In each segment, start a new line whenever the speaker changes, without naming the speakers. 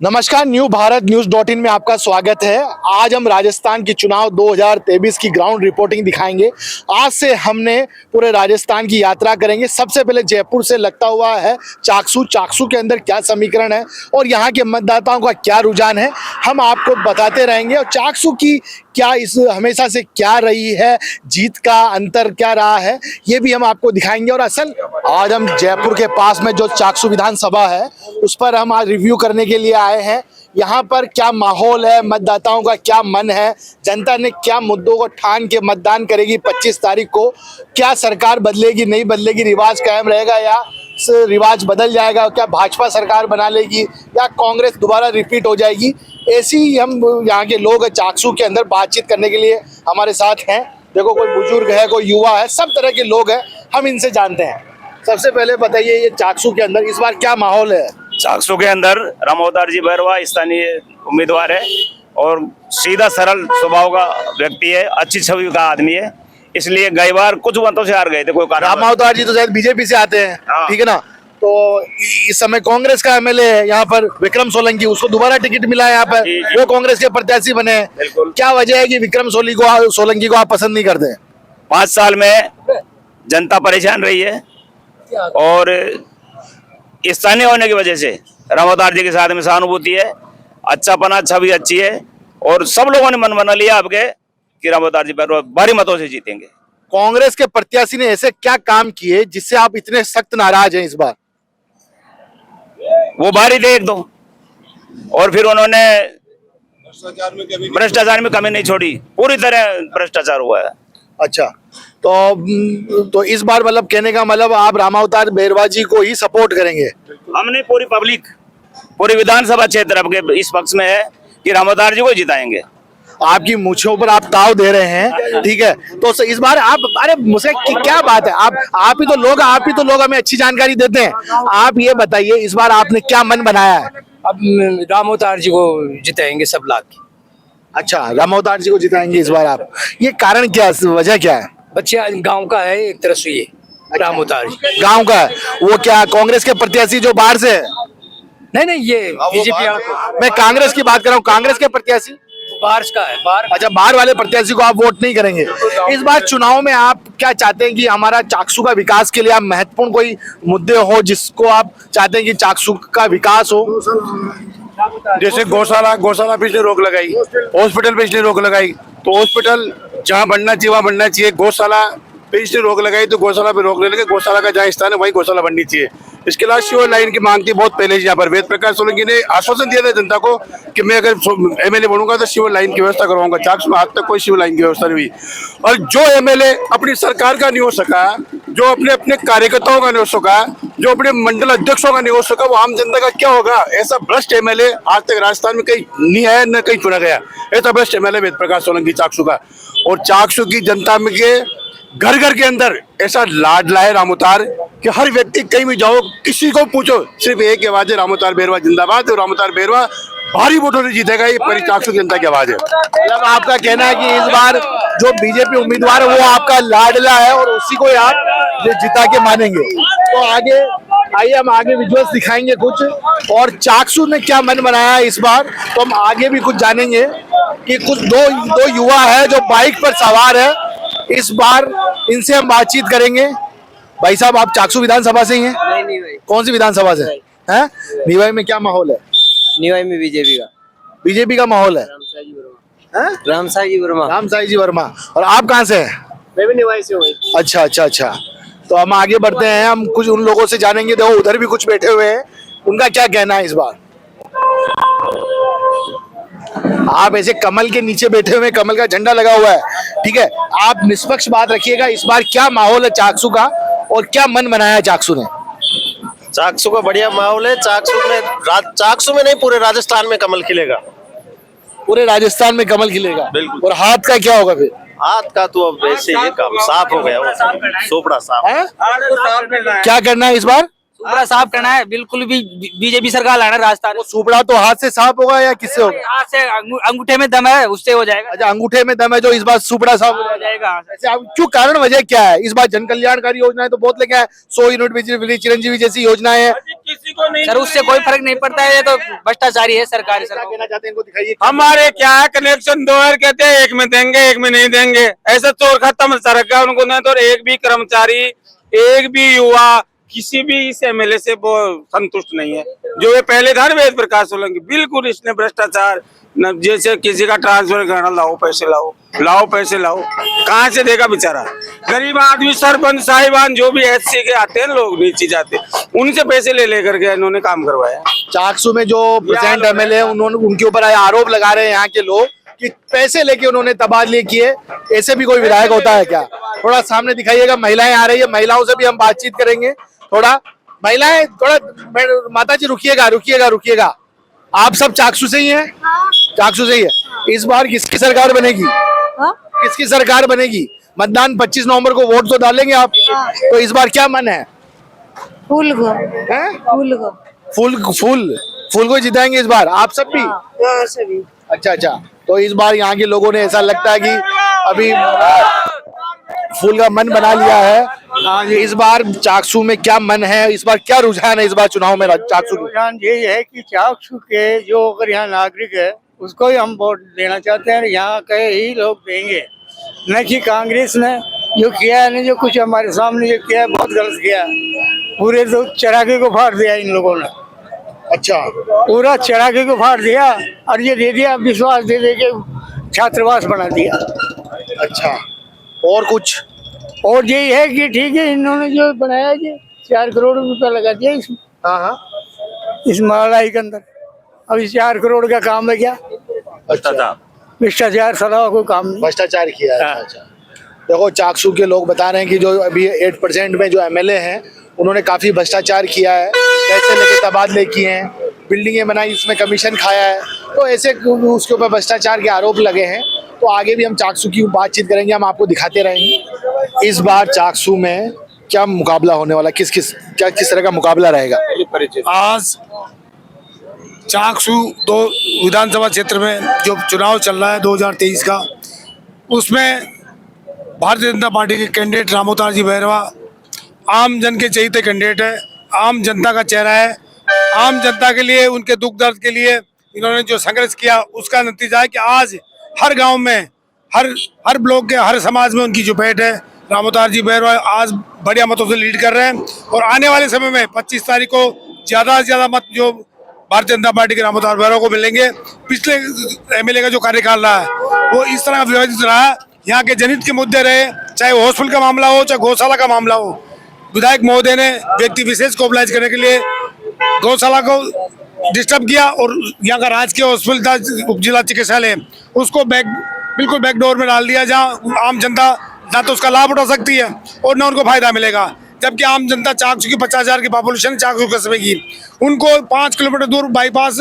नमस्कार, new Bharat news.in में आपका स्वागत है। आज हम राजस्थान की चुनाव 2023 की ग्राउंड रिपोर्टिंग दिखाएंगे। आज से हमने पूरे राजस्थान की यात्रा करेंगे। सबसे पहले जयपुर से लगता हुआ है चाकसू के अंदर क्या समीकरण है और यहाँ के मतदाताओं का क्या रुझान है, हम आपको बताते रहेंगे। और चाकसू की क्या इस हमेशा से क्या रही है, जीत का अंतर क्या रहा है, ये भी हम आपको दिखाएंगे। और असल आज हम जयपुर के पास में जो चाकसू विधानसभा है उस पर हम आज रिव्यू करने के लिए आए हैं। यहाँ पर क्या माहौल है, मतदाताओं का क्या मन है, जनता ने क्या मुद्दों को ठान के मतदान करेगी 25 तारीख को, क्या सरकार बदलेगी नहीं बदलेगी, रिवाज कायम रहेगा या रिवाज बदल जाएगा, क्या भाजपा सरकार बना लेगी या कांग्रेस दोबारा रिपीट हो जाएगी। ऐसी ही हम यहाँ के लोग चाकसू के अंदर बातचीत करने के लिए हमारे साथ हैं। देखो, कोई बुजुर्ग है, कोई युवा है, सब तरह के लोग हैं, हम इनसे जानते हैं। सबसे पहले बताइए, ये चाकसू के अंदर इस बार क्या माहौल है?
चाकसू के अंदर रामअवतार जी बैरवा स्थानीय उम्मीदवार है और सीधा सरल स्वभाव का व्यक्ति है, अच्छी छवि का आदमी है, इसलिए गई बार कुछ मतों से हार गए थे। कोई कारण
रामअवतार जी तो शायद बीजेपी से आते हैं,
हाँ।
ठीक है ना। तो इस समय कांग्रेस का एमएलए है यहाँ पर विक्रम सोलंकी, उसको दोबारा टिकट मिला है यहाँ पर,
जी।
वो कांग्रेस के प्रत्याशी बने हैं।
बिल्कुल।
क्या वजह है कि विक्रम सोलंकी को आप पसंद नहीं करते?
5 साल में जनता परेशान रही है और स्थानीय होने की वजह से रामअवतार जी के साथ में सहानुभूति है, अच्छापना, छवि अच्छी है और सब लोगों ने मन बना लिया आपके कि रामअवतार जी बैरवा भारी मतों से जीतेंगे।
कांग्रेस के प्रत्याशी ने ऐसे क्या काम किए जिससे आप इतने सख्त नाराज हैं इस बार?
वो भारी थे एक दो, और फिर उन्होंने भ्रष्टाचार में कमी नहीं छोड़ी, पूरी तरह भ्रष्टाचार हुआ है।
अच्छा, तो इस बार मतलब कहने का मतलब आप रामअवतार बैरवा जी को ही सपोर्ट करेंगे?
हमने पूरी पब्लिक, पूरी विधानसभा क्षेत्र आपके इस पक्ष में है कि रामअवतार जी को जिताएंगे।
आपकी मूछों पर आप ताव दे रहे हैं, ठीक है। तो इस बार आप, अरे मुझसे क्या बात है, आप ही तो लोग हमें अच्छी जानकारी देते हैं। आप ये बताइए, इस बार आपने क्या मन बनाया है?
अब रामअवतार जी को जिताएंगे सब लाख।
अच्छा, रामअवतार जी को जिताएंगे इस बार आप, ये कारण क्या, वजह क्या है?
बच्चे गांव का है एक तरह से, ये रामअवतार जी
गांव का है, वो क्या कांग्रेस के प्रत्याशी जो बाहर से है?
नहीं, ये बीजेपी
मैं कांग्रेस की बात कर रहा हूँ, कांग्रेस के प्रत्याशी
बाहर का है, बाहर।
अच्छा, बाहर वाले प्रत्याशी को आप वोट नहीं करेंगे। इस बार चुनाव में आप क्या चाहते हैं कि हमारा चाकसू का विकास के लिए आप महत्वपूर्ण कोई मुद्दे हो जिसको आप चाहते हैं कि चाकसू का विकास हो?
जैसे गौशाला पिछले रोक लगाई, हॉस्पिटल पिछले रोक लगाई, तो हॉस्पिटल जहाँ बनना चाहिए वहाँ बनना चाहिए। गौशाला पे इसने रोक लगाई तो गौशाला पे रोक लेने के, गौशाला का जहाँ स्थान है वहीं गौशाला बननी चाहिए। इसके अलावा शिव लाइन की मांग थी बहुत पहले, यहाँ पर वेद प्रकाश सोलंकी ने आश्वासन दिया था जनता को कि मैं अगर एमएलए बनूंगा तो शिव लाइन की व्यवस्था करवाऊंगा। चाकसू में आज तक कोई शिव लाइन की व्यवस्था नहीं हुई। और जो एमएलए अपनी सरकार का नहीं हो सका, जो अपने कार्यकर्ताओं का नहीं हो सका, जो अपने मंडल अध्यक्षों का नहीं हो सका, वो आम जनता का क्या होगा? ऐसा भ्रष्ट एमएलए आज तक राजस्थान में कहीं नहीं आया, न कहीं चुना गया। ऐसा भ्रष्ट एमएलए वेद प्रकाश सोलंकी चाकसू का। और चाकसू की जनता में के घर घर के अंदर ऐसा लाडला है रामअवतार कि हर व्यक्ति कहीं भी जाओ, किसी को पूछो, सिर्फ एक ही आवाज है, रामअवतार बैरवा जिंदाबाद। और रामअवतार बैरवा भारी वोटों से जीतेगा, ये पूरी चाकसू की जनता की आवाज है।
मतलब आपका कहना है कि इस बार जो बीजेपी उम्मीदवार है वो आपका लाडला है और उसी को आप जिता के मानेंगे। तो आगे आइए, हम आगे विजुअल्स दिखाएंगे कुछ, और चाकसू ने क्या मन बनाया है इस बार, तो हम आगे भी कुछ जानेंगे कि कुछ दो युवा है जो बाइक पर सवार है। इस बार इनसे हम बातचीत करेंगे। भाई साहब, आप चाकसू विधानसभा से ही हैं?
नहीं भाई।
कौन सी विधानसभा से हैं? निवाई में क्या माहौल है?
निवाई में बीजेपी
का माहौल है।
रामसाई जी वर्मा।
और आप कहाँ से हैं?
मैं भी निवाई से हूँ।
अच्छा। तो हम आगे बढ़ते हैं, हम कुछ उन लोगों से जानेंगे। देखो, उधर भी कुछ बैठे हुए हैं, उनका क्या कहना है इस बार। आप ऐसे कमल के नीचे बैठे हुए, कमल का झंडा लगा हुआ है, ठीक है। आप निष्पक्ष बात रखिएगा। इस बार क्या माहौल है चाकसू का और क्या मन बनाया है चाकसू ने?
चाकसू का बढ़िया माहौल है। चाकसू में नहीं, पूरे राजस्थान में कमल खिलेगा।
पूरे राजस्थान में कमल खिलेगा,
बिल्कुल।
और हाथ का क्या होगा फिर?
हाथ का तो अब वैसे ही काम साफ हो गया, सोपड़ा साफ
है? क्या करना है इस बार?
सुपड़ा साफ करना है, बिल्कुल भी बीजेपी सरकार लाना राजस्थान।
वो सुपड़ा तो हाथ से साफ होगा या किससे होगा?
हाथ से, अंगूठे में दम है, उससे हो जाएगा।
अच्छा, अंगूठे में दम है जो इस बार सुपड़ा साफ
हो जाएगा।
ऐसे आप क्यों, कारण वजह क्या है? इस बार जन कल्याणकारी योजनाएं तो बहुत लेके आए, 100 यूनिट बिजली, चिरंजीवी जैसी योजनाएं हैं।
सर उससे कोई फर्क नहीं पड़ता है, ये तो भ्रष्टाचारी है सरकारी।
क्या कहना चाहते हैं, इनको दिखाइए।
हमारे क्या है, कनेक्शन 2 बार कहते हैं, एक में देंगे एक में नहीं देंगे, ऐसा चोर खत्म सड़क का उनको नहीं। तो एक भी कर्मचारी, एक भी युवा किसी भी इस एमएलए से वो संतुष्ट नहीं है। जो ये पहले था ना वेद प्रकाश सोलंकी, बिल्कुल इसने भ्रष्टाचार, जैसे किसी का ट्रांसफर करना, लाओ पैसे लाओ, लाओ पैसे लाओ, कहाँ से देगा बेचारा गरीब आदमी। सरपंच साहिबान जो भी एससी के आते हैं लोग, नीचे जाते, उनसे पैसे ले लेकर के इन्होंने काम करवाया।
चाकसू में जो प्रेजेंट एमएलए उन्होंने, उनके ऊपर आरोप लगा रहे हैं यहाँ के लोग कि पैसे लेके उन्होंने तबादले किए। ऐसे भी कोई विधायक होता है क्या? थोड़ा सामने दिखाइएगा। महिलाएं आ रही है, महिलाओं से भी हम बातचीत करेंगे। थोड़ा महिलाएं, थोड़ा माता जी रुकिएगा रुकिएगा रुकिएगा। आप सब चाकसू से ही हैं? चाकसू से ही है। इस बार किसकी सरकार बनेगी? किसकी सरकार बनेगी? मतदान 25 नवंबर को, वोट तो डालेंगे आप। तो इस बार क्या मन है?
फूल को,
हैं?
फूल को,
फूल फूल फूल को जिताएंगे इस बार आप सब भी?
हाँ सभी।
अच्छा अच्छा, तो इस बार यहाँ के लोगों ने ऐसा लगता है कि अभी फूल का मन बना लिया है। इस बार चाकसू में क्या मन है? इस बार क्या रुझान है इस बार चुनाव में चाकसू?
रुझान यही है कि चाकसू के जो अगर यहाँ नागरिक है उसको ही हम वोट देना चाहते हैं, यहाँ के ही लोग देंगे, न कि कांग्रेस ने जो किया है, जो कुछ हमारे सामने जो किया है बहुत गलत किया है। पूरे तो चरागे को फाड़ दिया इन लोगों ने।
अच्छा,
पूरा चरागे को फाड़ दिया और ये दे दिया, विश्वास दे दे के छात्रावास बना दिया।
अच्छा, और कुछ?
और यही है कि ठीक है, इन्होंने जो बनाया ये 4 करोड़ रुपया लगा दिया इसमें,
हाँ हाँ,
इस महंगाई के अंदर। अब इस 4 करोड़ का काम है क्या?
अच्छा,
भ्रष्टाचार सलाह कोई काम नहीं।
भ्रष्टाचार किया है। अच्छा, देखो चाकसू के लोग बता रहे हैं कि जो अभी 8% में जो एमएलए हैं उन्होंने काफी भ्रष्टाचार किया है, पैसे लेके तबादले किए हैं, बिल्डिंगें बनाई, उसमें कमीशन खाया है। तो ऐसे उसके ऊपर भ्रष्टाचार के आरोप लगे हैं। तो आगे भी हम चाकसू की बातचीत करेंगे, हम आपको दिखाते रहेंगे। इस बार चाकसू में क्या मुकाबला होने वाला, किस तरह का मुकाबला रहेगा?
आज चाकसू 2 विधानसभा क्षेत्र में जो चुनाव चल रहा है 2023 का, उसमें भारतीय जनता पार्टी के कैंडिडेट रामोतार जी बैरवा आम जन के चहेते कैंडिडेट है, आम जनता का चेहरा है। आम जनता के लिए, उनके दुख दर्द के लिए इन्होंने जो संघर्ष किया, उसका नतीजा है कि आज हर गांव में, हर ब्लॉक के हर समाज में उनकी जो पैठ है। रामोतार जी बैरवा आज बढ़िया मतों से लीड कर रहे हैं और आने वाले समय में 25 तारीख को ज़्यादा से ज़्यादा मत जो भारतीय जनता पार्टी के रामोतार बैरवा को मिलेंगे। पिछले एमएलए का जो कार्यकाल रहा है वो इस तरह विवादित रहा। यहाँ के जनहित के मुद्दे रहे, चाहे हॉस्पिटल का मामला हो, चाहे गौशाला का मामला हो। विधायक महोदय ने व्यक्ति विशेष को ओबलाइज करने के लिए गौशाला को डिस्टर्ब किया और यहाँ का राजकीय हॉस्पिटल था, उप जिला चिकित्सालय, उसको बिल्कुल बैकडोर में डाल दिया, जहाँ आम जनता ना तो उसका लाभ उठा सकती है और ना उनको फायदा मिलेगा। जबकि आम जनता, चाकसू की 50,000 की पॉपुलेशन चाकसू कस्बे की, उनको 5 किलोमीटर दूर बाईपास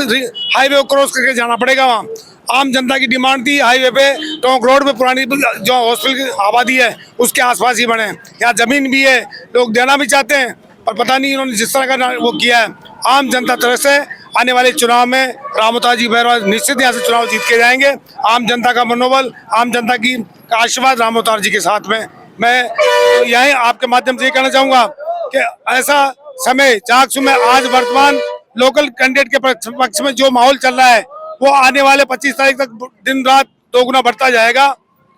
हाईवे क्रॉस करके जाना पड़ेगा। वहाँ आम जनता की डिमांड थी हाईवे पे, टोंक रोड पे पुरानी जो हॉस्पिटल की आबादी है उसके आसपास ही बने। यहाँ जमीन भी है, लोग देना भी चाहते हैं, पर पता नहीं इन्होंने जिस तरह का वो किया है। आम जनता तरफ से आने वाले चुनाव में रामोतार जी बैरवा निश्चित यहाँ से चुनाव जीत के जाएंगे। आम जनता का मनोबल, आम जनता की आशीर्वाद रामोतार जी के साथ में। मैं यही आपके माध्यम से ये कहना चाहूँगा कि ऐसा समय चाकसू में आज वर्तमान लोकल कैंडिडेट के पक्ष में जो माहौल चल रहा है वो आने वाले 25 तारीख तक दिन रात 2 गुना बढ़ता जाएगा।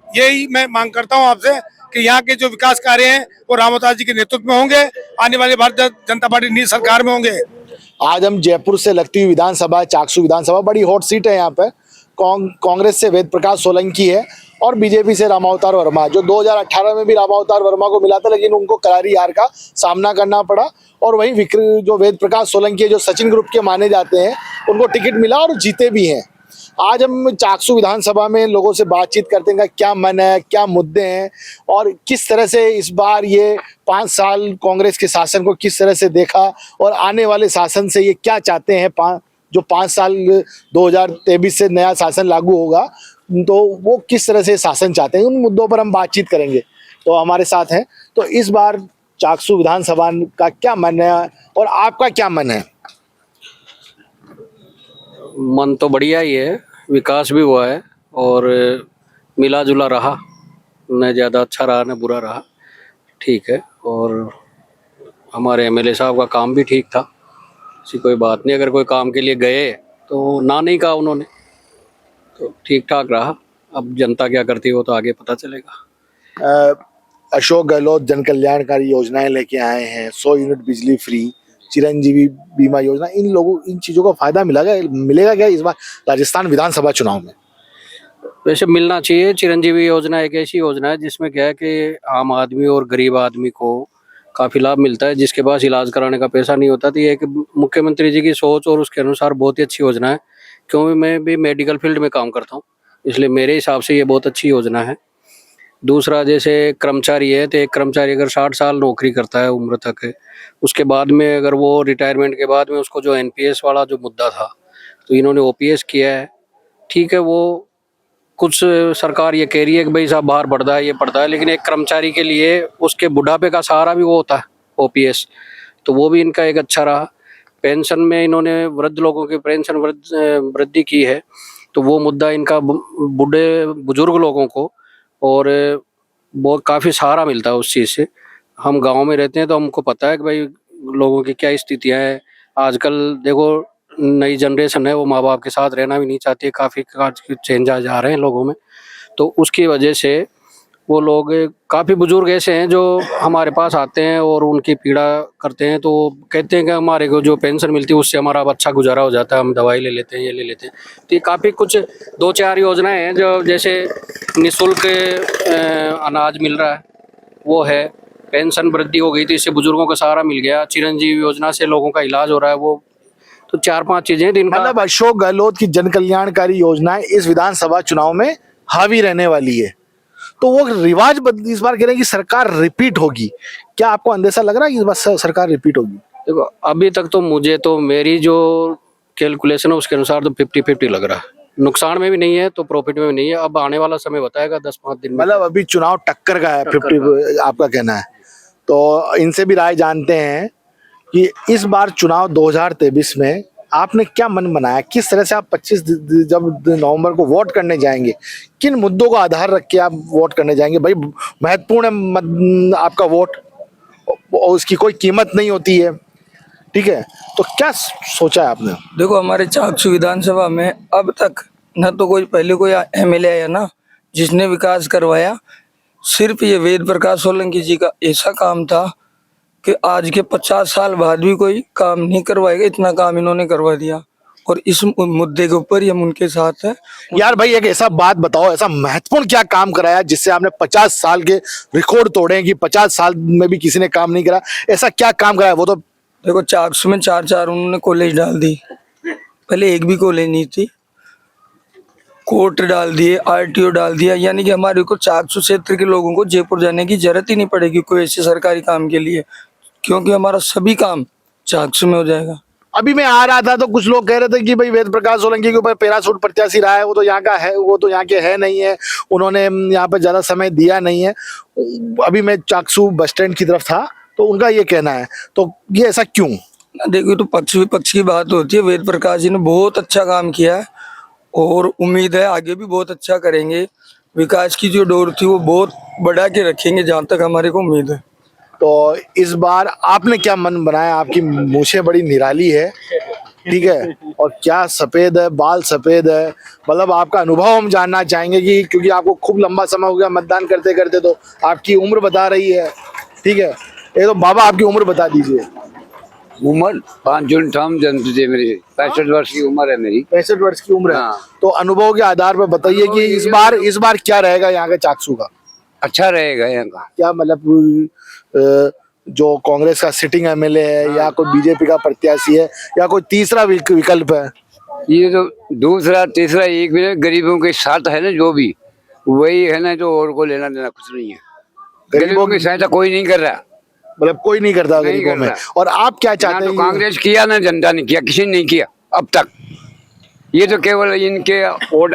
यही मैं मांग करता हूँ आपसे कि यहाँ के जो विकास कार्य हैं वो रामोतार जी के नेतृत्व में होंगे, आने वाले भारतीय जनता पार्टी की सरकार में होंगे।
आज हम जयपुर से लगती हुई विधानसभा, चाकसू विधानसभा बड़ी हॉट सीट है। यहाँ पे कांग्रेस से वेद प्रकाश सोलंकी है और बीजेपी से रामावतार वर्मा, जो 2018 में भी रामावतार वर्मा को मिला था, लेकिन उनको करारी हार का सामना करना पड़ा। और वहीं जो वेद प्रकाश सोलंकी है, जो सचिन ग्रुप के माने जाते हैं, उनको टिकट मिला और जीते भी हैं। आज हम चाकसू विधानसभा में लोगों से बातचीत करते हैं, क्या मन है, क्या मुद्दे हैं और किस तरह से इस बार ये 5 साल कांग्रेस के शासन को किस तरह से देखा और आने वाले शासन से ये क्या चाहते हैं। जो 5 साल 2023 से नया शासन लागू होगा तो वो किस तरह से शासन चाहते हैं, उन मुद्दों पर हम बातचीत करेंगे। तो हमारे साथ हैं, तो इस बार चाकसू विधानसभा का क्या मन है और आपका क्या मन है?
मन तो बढ़िया ही है, विकास भी हुआ है और मिला जुला रहा, न ज़्यादा अच्छा रहा न बुरा रहा, ठीक है। और हमारे एमएलए साहब का काम भी ठीक था, ऐसी कोई बात नहीं। अगर कोई काम के लिए गए तो ना नहीं कहा उन्होंने, तो ठीक ठाक रहा। अब जनता क्या करती है वो तो आगे पता चलेगा।
अशोक गहलोत जन कल्याणकारी योजनाएं लेके आए हैं, 100 यूनिट बिजली फ्री, चिरंजीवी बीमा योजना, इन चीजों का फायदा मिलेगा क्या इस बार राजस्थान विधानसभा चुनाव में?
वैसे मिलना चाहिए। चिरंजीवी योजना एक ऐसी योजना है जिसमें क्या है कि आम आदमी और गरीब आदमी को काफ़ी लाभ मिलता है। जिसके पास इलाज कराने का पैसा नहीं होता, तो ये एक मुख्यमंत्री जी की सोच और उसके अनुसार बहुत ही अच्छी योजना है। क्योंकि मैं भी मेडिकल फील्ड में काम करता हूँ, इसलिए मेरे हिसाब से ये बहुत अच्छी योजना है। दूसरा, जैसे कर्मचारी है तो एक कर्मचारी अगर 60 साल नौकरी करता है उम्र तक है, उसके बाद में अगर वो रिटायरमेंट के बाद में उसको जो एनपीएस वाला जो मुद्दा था, तो इन्होंने ओपीएस किया है। ठीक है, वो कुछ सरकार ये कह रही है कि भाई साहब बाहर पड़ता है, ये पड़ता है, लेकिन एक कर्मचारी के लिए उसके बुढ़ापे का सहारा भी वो होता है ओपीएस, तो वो भी इनका एक अच्छा रहा। पेंशन में इन्होंने वृद्ध लोगों की पेंशन वृद्धि की है, तो वो मुद्दा इनका बूढ़े बुजुर्ग लोगों को और बहुत काफ़ी सहारा मिलता है उस चीज़ से। हम गांव में रहते हैं तो हमको पता है कि भाई लोगों की क्या स्थितियां हैं। आजकल देखो नई जनरेशन है, वो माँ बाप के साथ रहना भी नहीं चाहती है, काफ़ी चेंज आ जा रहे हैं लोगों में। तो उसकी वजह से वो लोग, काफ़ी बुजुर्ग ऐसे हैं जो हमारे पास आते हैं और उनकी पीड़ा करते हैं, तो कहते हैं कि हमारे को जो पेंशन मिलती है उससे हमारा अच्छा गुजारा हो जाता है, हम दवाई ले लेते हैं, ये ले लेते हैं। तो ये काफ़ी कुछ 2-4 योजनाएं हैं जो, जैसे निःशुल्क अनाज मिल रहा है वो है, पेंशन वृद्धि हो गई तो इससे बुजुर्गों का सहारा मिल गया, चिरंजीवी योजना से लोगों का इलाज हो रहा है, वो तो 4-5 चीजें जिनका
मतलब अशोक गहलोत की जन कल्याणकारी योजनाएं इस विधानसभा चुनाव में हावी रहने वाली है। तो वो रिवाज इस बार कह रहे हैं कि सरकार रिपीट होगी। क्या आपको अंदेशा लग रहा है कि इस बार सरकार रिपीट होगी?
देखो, अभी तक तो मुझे तो मेरी जो कैलकुलेशन है उसके अनुसार तो 50-50 लग रहा है। नुकसान में भी नहीं है तो प्रॉफिट में भी नहीं है। अब आने वाला समय बताएगा 10-5 दिन में।
मतलब अभी चुनाव टक्कर का है, 50 आपका कहना है। तो इनसे भी राय जानते हैं कि इस बार चुनाव 2023 में आपने क्या मन बनाया, किस तरह से आप 25 जब नवंबर को वोट करने जाएंगे, किन मुद्दों का आधार रख के आप वोट करने जाएंगे? भाई महत्वपूर्ण है आपका वोट, और उसकी कोई कीमत नहीं होती है, ठीक है? तो क्या सोचा है आपने?
देखो, हमारे चाकसू विधानसभा में अब तक न तो कोई पहले कोई एमएलए आया ना जिसने विकास करवाया। सिर्फ ये वेद प्रकाश सोलंकी जी का ऐसा काम था कि आज के 50 साल बाद भी कोई काम नहीं करवाएगा, इतना काम इन्होंने करवा दिया। और इस मुद्दे के ऊपर ही हम उनके साथ हैं।
यार भाई एक ऐसा बात बताओ, ऐसा महत्वपूर्ण क्या काम कराया जिससे आपने 50 साल के रिकॉर्ड तोड़े हैं कि 50 साल में भी किसी ने काम नहीं करा? ऐसा क्या काम कराया? वो तो
देखो, चाकसू में 4 उन्होंने कॉलेज डाल दी, पहले एक भी कॉलेज नहीं थी, कोर्ट डाल दिए, आरटीओ डाल दिया, यानी कि हमारे को चाकसू क्षेत्र के लोगों को जयपुर जाने की जरूरत ही नहीं पड़ेगी कोई ऐसे सरकारी काम के लिए, क्योंकि हमारा सभी काम चाकसू में हो जाएगा।
अभी मैं आ रहा था तो कुछ लोग कह रहे थे कि भाई वेद प्रकाश सोलंकी के ऊपर पैरासूट प्रत्याशी रहा है, वो तो यहाँ का है, वो तो यहाँ के है नहीं है, उन्होंने यहाँ पे ज्यादा समय दिया नहीं है। अभी मैं चाकसू बस स्टैंड की तरफ था तो उनका ये कहना है, तो ये ऐसा क्यों?
देखिए, तो पक्ष विपक्ष की बात होती है। वेद प्रकाश जी ने बहुत अच्छा काम किया है और उम्मीद है आगे भी बहुत अच्छा करेंगे। विकास की जो डोर थी वो बहुत बढ़ा के रखेंगे, जहाँ तक हमारे को उम्मीद है।
तो इस बार आपने क्या मन बनाया? आपकी मूछें बड़ी निराली है, ठीक है, और क्या सफेद है, बाल सफेद है, मतलब आपका अनुभव हम जानना चाहेंगे कि क्योंकि आपको खूब लंबा समय हो गया मतदान करते करते, तो आपकी उम्र बता रही है, ठीक है? ये तो बाबा आपकी उम्र बता दीजिए।
उम्र 5 जून ठाम जन्म थी मेरी, 65 वर्ष की उम्र है मेरी।
65 वर्ष की उम्र है।
हाँ।
तो अनुभव के आधार पर बताइए कि इस बार क्या रहेगा यहाँ के चाकसू का?
अच्छा रहेगा यहाँ का।
क्या मतलब जो कांग्रेस का सिटिंग एमएलए है या कोई बीजेपी का प्रत्याशी है या कोई तीसरा विकल्प है?
ये तो दूसरा तीसरा एक भी नहीं, गरीबों के साथ है ना, जो भी वही है ना, जो और को लेना देना कुछ नहीं है। गरीबों की सहायता कोई नहीं कर रहा,
मतलब कोई नहीं करता गरीबों में। और आप क्या चाहते हैं?
तो कांग्रेस किया ना जनता ने किया, किसी ने नहीं किया अब तक। ये तो केवल इनके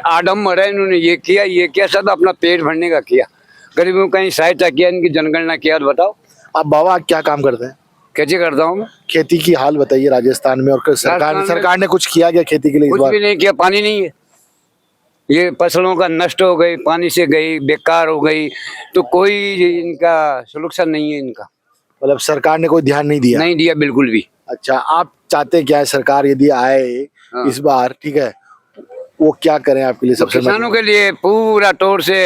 आडम्बर है, इन्होंने ये किया सब अपना पेट भरने का किया, गरीबों का सहायता किया, इनकी जनगणना किया। बताओ
आप बाबा क्या काम करते हैं?
कैसे करता हूँ मैं?
खेती की हाल बताइए राजस्थान में, और सरकार ने कुछ किया क्या खेती के लिए?
कुछ भी नहीं किया, पानी नहीं है, ये फसलों का नष्ट हो गई, पानी से गई, बेकार हो गई, तो कोई इनका सलूशन नहीं है इनका।
मतलब सरकार ने कोई ध्यान नहीं दिया?
नहीं दिया बिल्कुल भी।
अच्छा, आप चाहते क्या है सरकार यदि आए इस बार, ठीक है, वो क्या करें आपके लिए? सबसे
किसानों के लिए पूरा तौर से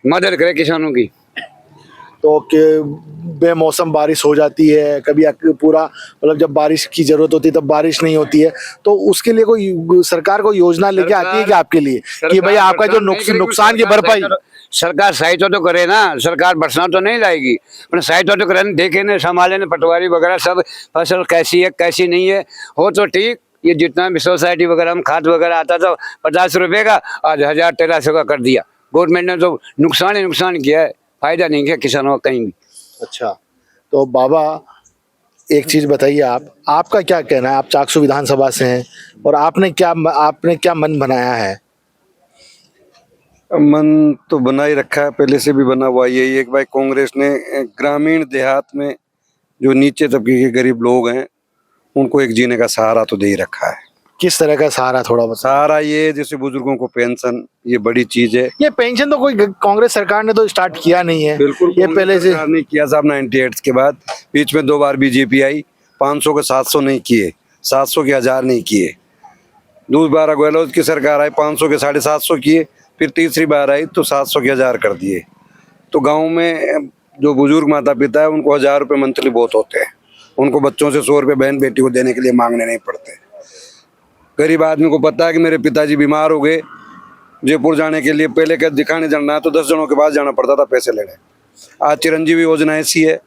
मदद करे किसानों की।
तो बेमौसम बारिश हो जाती है कभी, पूरा मतलब जब बारिश की जरूरत होती है तब बारिश नहीं होती है, तो उसके लिए कोई सरकार को योजना लेके आती है कि आपके लिए कि भाई आपका जो नुकसान की भरपाई?
सरकार सहायता तो करे ना, सरकार बरसात तो नहीं लाएगी, पर सहायता तो करे, देखे ने, संभाले ने, पटवारी वगैरह सब, फसल कैसी है कैसी नहीं है, हो तो ठीक। ये जितना भी सोसाइटी वगैरह में खाद वगैरह आता था 50 रुपए का, आज 1000-1300 का कर दिया। गवर्नमेंट ने तो नुकसान ही नुकसान किया है, फायदा नहीं किया किसानों का कहीं भी।
अच्छा, तो बाबा एक चीज बताइए, आपका क्या कहना है? आप चाकसू विधानसभा से हैं और आपने क्या मन बनाया है?
मन तो बना ही रखा है, पहले से भी बना हुआ यही है कि भाई कांग्रेस ने ग्रामीण देहात में जो नीचे तबके के गरीब लोग हैं उनको एक जीने का सहारा तो दे ही रखा है।
किस तरह का सहारा, थोड़ा बता।
सहारा ये जैसे बुजुर्गों को पेंशन, ये बड़ी चीज है।
ये पेंशन तो कोई कांग्रेस सरकार ने तो स्टार्ट किया नहीं है,
बिल्कुल
ये पहले से
नहीं किया साहब। 98 के बाद बीच में 2 बार बीजेपी आई, 500 के 700 नहीं किए, 700 के 1000 नहीं किए। दूसरा गहलोत की सरकार आई, 500 के 750 किए, फिर तीसरी बार आई तो 700 के 1000 कर दिए। तो गाँव में जो बुजुर्ग माता पिता है उनको 1000 रुपये मंथली बहुत होते हैं, उनको बच्चों से 100 रुपये बहन बेटी को देने के लिए मांगने नहीं पड़ते। गरीब आदमी को पता है कि मेरे पिताजी बीमार हो गए, जयपुर जाने के लिए पहले क्या दिखाने जाना है तो 10 जनों के पास जाना पड़ता था पैसे लेने। आज चिरंजीवी योजना ऐसी है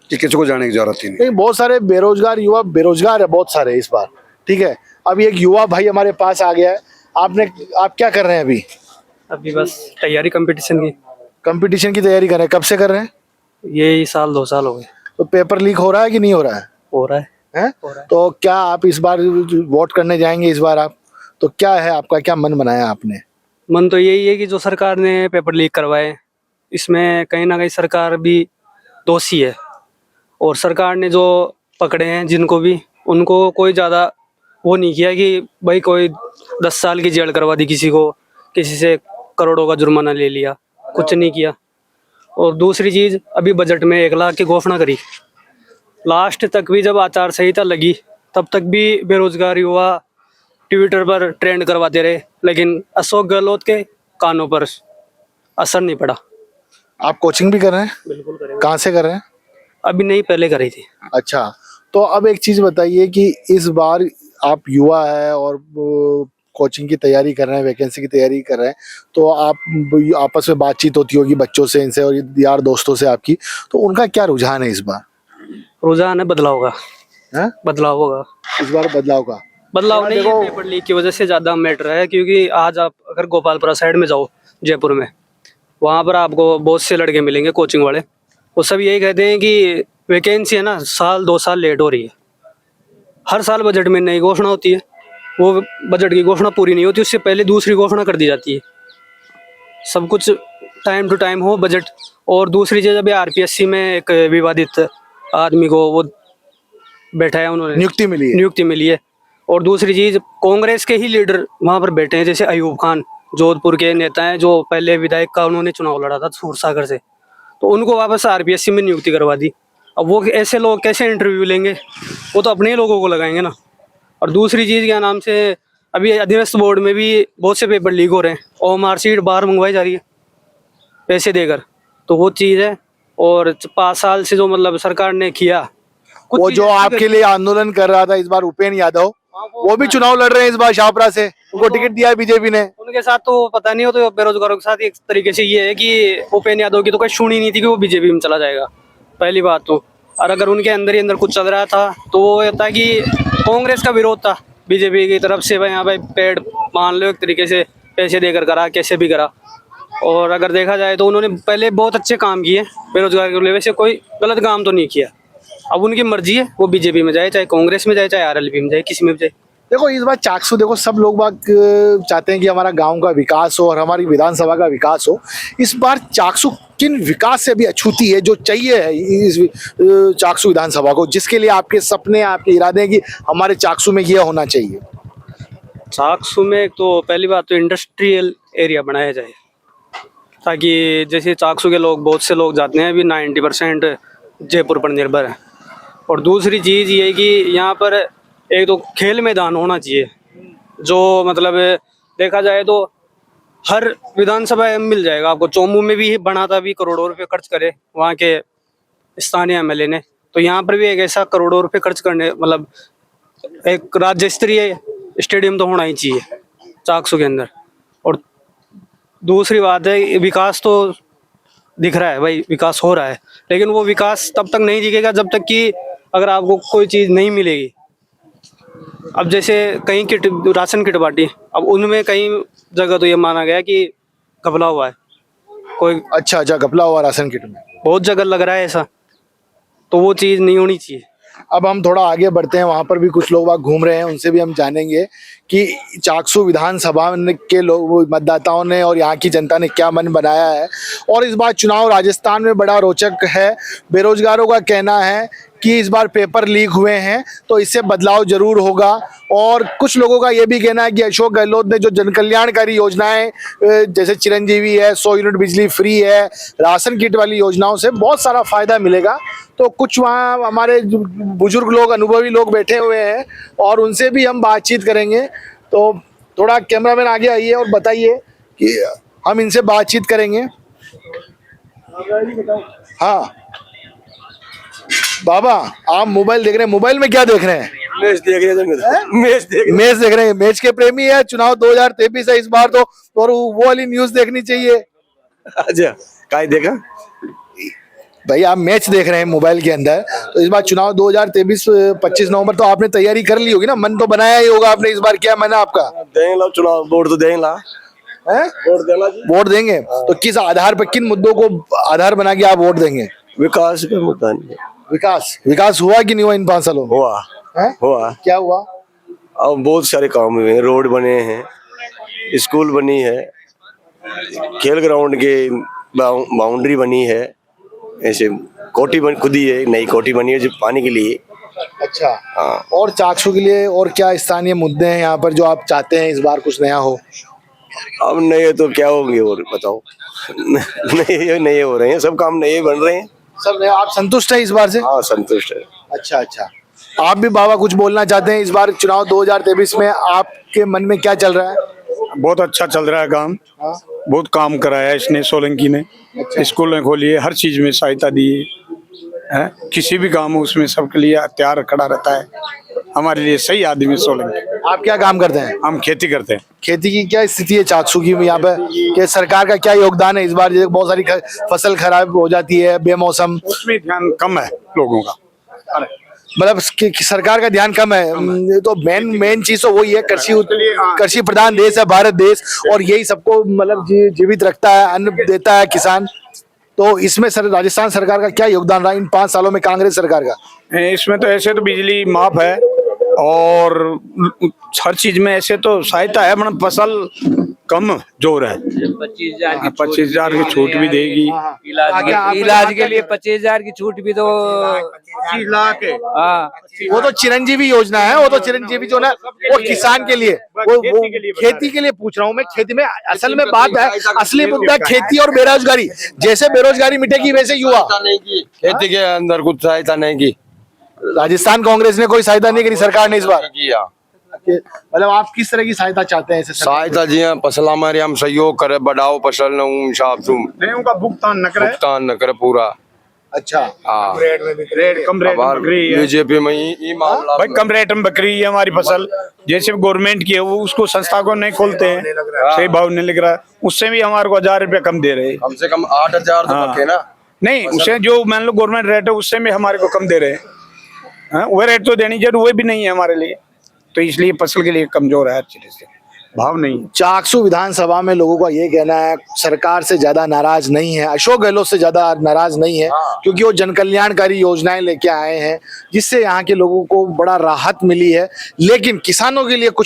कि किसी को जाने की जरूरत ही नहीं।
बहुत सारे बेरोजगार युवा बेरोजगार है बहुत सारे इस बार, ठीक है। अभी एक युवा भाई हमारे पास आ गया है, आप क्या कर रहे हैं अभी?
अभी बस तैयारी
कंपटीशन की तैयारी कर रहे हैं। कब से कर रहे हैं?
ये साल 2 साल हो गए।
तो पेपर लीक हो रहा है कि नहीं हो रहा है?
हो रहा है।
तो क्या आप इस बार वोट करने जाएंगे? इस बार आप तो क्या है, आपका क्या मन बनाया आपने?
मन तो यही है कि जो सरकार ने पेपर लीक करवाए, इसमें कहीं ना कहीं सरकार भी दोषी है, और सरकार ने जो पकड़े हैं जिनको भी, उनको कोई ज़्यादा वो नहीं किया कि भाई कोई 10 साल की जेल करवा दी किसी को, किसी से करोड़ों का जुर्माना ले लिया, कुछ नहीं किया। और दूसरी चीज़, अभी बजट में 1 लाख की घोषणा करी, लास्ट तक भी जब आचार संहिता लगी तब तक भी बेरोजगार युवा ट्विटर पर ट्रेंड करवाते रहे, लेकिन अशोक गहलोत के कानों पर असर नहीं पड़ा।
आप कोचिंग भी कर रहे हैं?
बिल्कुल करेंगे।
कहाँ से कर रहे हैं?
अभी नहीं, पहले करी थी।
अच्छा, तो अब एक चीज बताइए कि इस बार आप युवा है और कोचिंग की तैयारी कर रहे हैं, वैकेंसी की तैयारी कर रहे हैं, तो आप आपस में बातचीत होती होगी बच्चों से, इनसे और यार दोस्तों से आपकी, तो उनका क्या रुझान है इस बार?
रुझान है बदलाव का। बदलाव होगा इस बार। बदलाव नहीं है, पेपर लीक की वजह से ज्यादा मैटर है, क्योंकि आज आप अगर गोपालपुरा साइड में जाओ जयपुर में, वहाँ पर आपको बहुत से लड़के मिलेंगे कोचिंग वाले, वो सब यही कहते हैं कि वैकेंसी है ना 1-2 साल लेट हो रही है। हर साल बजट में नई घोषणा होती है, वो बजट की घोषणा पूरी नहीं होती, उससे पहले दूसरी घोषणा कर दी जाती है। सब कुछ टाइम टू टाइम हो बजट। और दूसरी चीज़, अभी आरपीएससी में एक विवादित आदमी को वो बैठा है, उन्होंने नियुक्ति मिली है। और दूसरी चीज़, कांग्रेस के ही लीडर वहाँ पर बैठे हैं, जैसे अयूब खान, जोधपुर के नेता हैं, जो पहले विधायक का उन्होंने चुनाव लड़ा था सूरसागर से, तो उनको वापस आरपीएससी में नियुक्ति करवा दी। अब वो ऐसे लोग कैसे इंटरव्यू लेंगे? वो तो अपने ही लोगों को लगाएंगे ना। और दूसरी चीज़ क्या नाम से, अभी अधीनस्थ बोर्ड में भी बहुत से पेपर लीक हो रहे हैं, और मार्कशीट बाहर मंगवाई जा रही है पैसे देकर, तो वो चीज़ है। और 5 साल से जो मतलब सरकार ने किया,
वो जो आपके लिए आंदोलन कर रहा था इस बार, उपेंद्र यादव, वो भी चुनाव लड़ रहे हैं इस बार शाहपुरा से, उनको टिकट दिया है बीजेपी ने।
उनके साथ तो पता नहीं हो, तो बेरोजगारों के साथ एक तरीके से ये है कि उपेंद्र यादव की तो कोई सुनी नहीं थी कि वो बीजेपी में चला जाएगा, पहली बात तो। और अगर उनके अंदर ही अंदर कुछ चल रहा था तो वो ये था कि कांग्रेस का विरोध था बीजेपी की तरफ से, भाई यहाँ भाई पेड़ मान लो, एक तरीके से पैसे देकर करा, कैसे भी करा। और अगर देखा जाए तो उन्होंने पहले बहुत अच्छे काम किए बेरोजगार के लिए, वैसे कोई गलत काम तो नहीं किया। अब उनकी मर्जी है, वो बीजेपी में जाए, चाहे कांग्रेस में जाए, चाहे आरएलपी में जाए, किसी में भी जाए।
देखो इस बार चाकसू, देखो सब लोग बाग चाहते हैं कि हमारा गांव का विकास हो और हमारी विधानसभा का विकास हो। इस बार चाकसू किन विकास से भी अछूती है जो चाहिए है इस चाकसू विधानसभा को, जिसके लिए आपके सपने, आपके इरादे हैं कि हमारे चाकसू में यह होना चाहिए?
चाकसू में तो पहली बात तो इंडस्ट्रियल एरिया बनाया जाए, ताकि जैसे चाकसू के लोग, बहुत से लोग जाते हैं, अभी 90% जयपुर पर निर्भर है, और दूसरी चीज़ ये है कि यहाँ पर एक तो खेल मैदान होना चाहिए, जो मतलब देखा जाए तो हर विधानसभा में मिल जाएगा आपको। चोमू में भी बना था, भी करोड़ों रुपए खर्च करे वहाँ के स्थानीय एमएलए ने, तो यहाँ पर भी एक ऐसा करोड़ों रुपए खर्च करने मतलब एक राज्य स्तरीय स्टेडियम तो होना ही चाहिए चाकसू के अंदर। और दूसरी बात है, विकास तो दिख रहा है भाई, विकास हो रहा है, लेकिन वो विकास तब तक नहीं दिखेगा जब तक कि अगर आपको कोई चीज़ नहीं मिलेगी। अब जैसे कहीं किट, राशन किट बांटी, अब उनमें कहीं जगह तो ये माना गया कि घपला हुआ है कोई।
अच्छा, घपला हुआ राशन किट में
बहुत जगह लग रहा है ऐसा, तो वो चीज़ नहीं होनी चाहिए।
अब हम थोड़ा आगे बढ़ते हैं, वहाँ पर भी कुछ लोग वहाँ घूम रहे हैं, उनसे भी हम जानेंगे कि चाकसू विधानसभा के लोग, मतदाताओं ने और यहाँ की जनता ने क्या मन बनाया है। और इस बार चुनाव राजस्थान में बड़ा रोचक है। बेरोजगारों का कहना है कि इस बार पेपर लीक हुए हैं तो इससे बदलाव जरूर होगा। और कुछ लोगों का ये भी कहना है कि अशोक गहलोत ने जो जनकल्याणकारी योजनाएं जैसे चिरंजीवी है, 100 यूनिट बिजली फ्री है, राशन किट वाली योजनाओं से बहुत सारा फायदा मिलेगा। तो कुछ वहाँ हमारे बुजुर्ग लोग, अनुभवी लोग बैठे हुए हैं और उनसे भी हम बातचीत करेंगे। तो थोड़ा कैमरामैन आगे आइए और बताइए कि हम इनसे बातचीत करेंगे। हाँ बाबा, आप मोबाइल देख रहे हैं, मोबाइल में क्या देख रहे हैं?
मैच देख रहे हैं।
मैच देख रहे हैं। मैच के प्रेमी है। चुनाव 2023 है इस बार तो, और वो वाली न्यूज देखनी चाहिए।
अच्छा, काय देखा
भाई, आप मैच देख रहे हैं मोबाइल के अंदर, तो इस बार चुनाव 2023 25 नवंबर तो आपने तैयारी कर ली होगी ना, मन तो बनाया ही होगा आपने। इस बार क्या मन है आपका?
देंगे चुनाव, वोट तो देंगे, वोट देना जी।
वोट देंगे तो किस आधार पर, किन मुद्दों को आधार बना के आप वोट देंगे?
विकास का मुद्दा नहीं।
विकास हुआ कि नहीं हुआ इन 5 सालों में?
हुआ।
क्या हुआ?
अब बहुत सारे काम हुए हैं, रोड बने हैं, स्कूल बनी है, खेल ग्राउंड के बाउंड्री बनी है, ऐसे कोठी खुदी है, नई कोठी बनी है जो पानी के लिए।
अच्छा,
हाँ।
और चाकसू के लिए और क्या स्थानीय मुद्दे हैं यहाँ पर जो आप चाहते हैं इस बार कुछ नया हो?
अब नए तो क्या होंगे और बताओ। नए हो रहे हैं, सब काम नए बन रहे हैं,
सब नया। आप संतुष्ट हैं इस बार से?
हाँ, संतुष्ट है।
अच्छा, आप भी बाबा कुछ बोलना चाहते हैं? इस बार चुनाव 2023 में आपके मन में क्या चल रहा है?
बहुत अच्छा चल रहा है काम। बहुत काम कराया इसने, सोलंकी ने। स्कूलें खोली है, हर चीज में सहायता दी है। किसी भी काम हो उसमें सबके लिए तैयार खड़ा रहता है। हमारे लिए सही आदमी सोलंकी।
आप क्या काम करते हैं?
हम खेती करते हैं।
खेती की क्या स्थिति है चाकसू की यहाँ पे? कि सरकार का क्या योगदान है इस बार? जैसे बहुत सारी फसल खराब हो जाती है बेमौसम,
उसमें ध्यान कम है लोगों का।
मतलब सरकार का ध्यान कम है। तो मेन चीज तो वही है, कृषि प्रधान देश है भारत देश, और यही सबको मतलब जीवित रखता है, अन्न देता है किसान। तो इसमें राजस्थान सरकार का क्या योगदान रहा इन 5 सालों में कांग्रेस सरकार का?
इसमें तो ऐसे तो बिजली माफ है और हर चीज में ऐसे तो सहायता है, मतलब फसल कम जोर है। 25,000 की छूट भी देगी।
इलाज के लिए 25,000 की छूट भी तो
80 लाख है।
हाँ,
वो तो चिरंजीवी योजना है, वो तो चिरंजीवी जो ना वो किसान के लिए, वो खेती के लिए पूछ रहा हूँ मैं। खेती में असल में बात है, असली मुद्दा खेती और बेरोजगारी। जैसे बेरोजगारी मिटेगी वैसे युवा।
खेती के अंदर कुछ सहायता नहीं की,
राजस्थान कांग्रेस ने कोई सहायता नहीं करी सरकार ने इस बार। मतलब आप किस तरह की सहायता चाहते हैं?
सहायता जी फसल हमारे हम सहयोग करे, बढ़ाओ फसल न हिसाब से
उनका भुगतान न करे पूरा।
अच्छा,
हाँ,
कम रेट में बकरी है।
बीजेपी में ही मामला
भाई, कम रेट में बकरी है हमारी फसल। जैसे गवर्नमेंट की है वो उसको संस्था को नहीं खोलते हैं, सही भाव नहीं लग रहा है, उससे भी हमारे को 1,000 रुपया कम दे रहे हैं।
कम से कम 8,000 तो रखे ना।
नहीं, उसे जो मान लो गवर्नमेंट रेट है उससे भी हमारे को कम दे रहे हैं। वो रेट तो देनी जरूर, वो भी नहीं है हमारे लिए, तो इसलिए फसल के लिए कमजोर है, अच्छी तरह से भाव नहीं।
चाकसू विधानसभा में लोगों का ये कहना है सरकार से ज्यादा नाराज नहीं है, अशोक गहलोत से ज्यादा नाराज नहीं है, क्योंकि वो जनकल्याणकारी योजनाएं लेके आए हैं जिससे यहाँ के लोगों को बड़ा राहत मिली है। लेकिन किसानों के लिए कुछ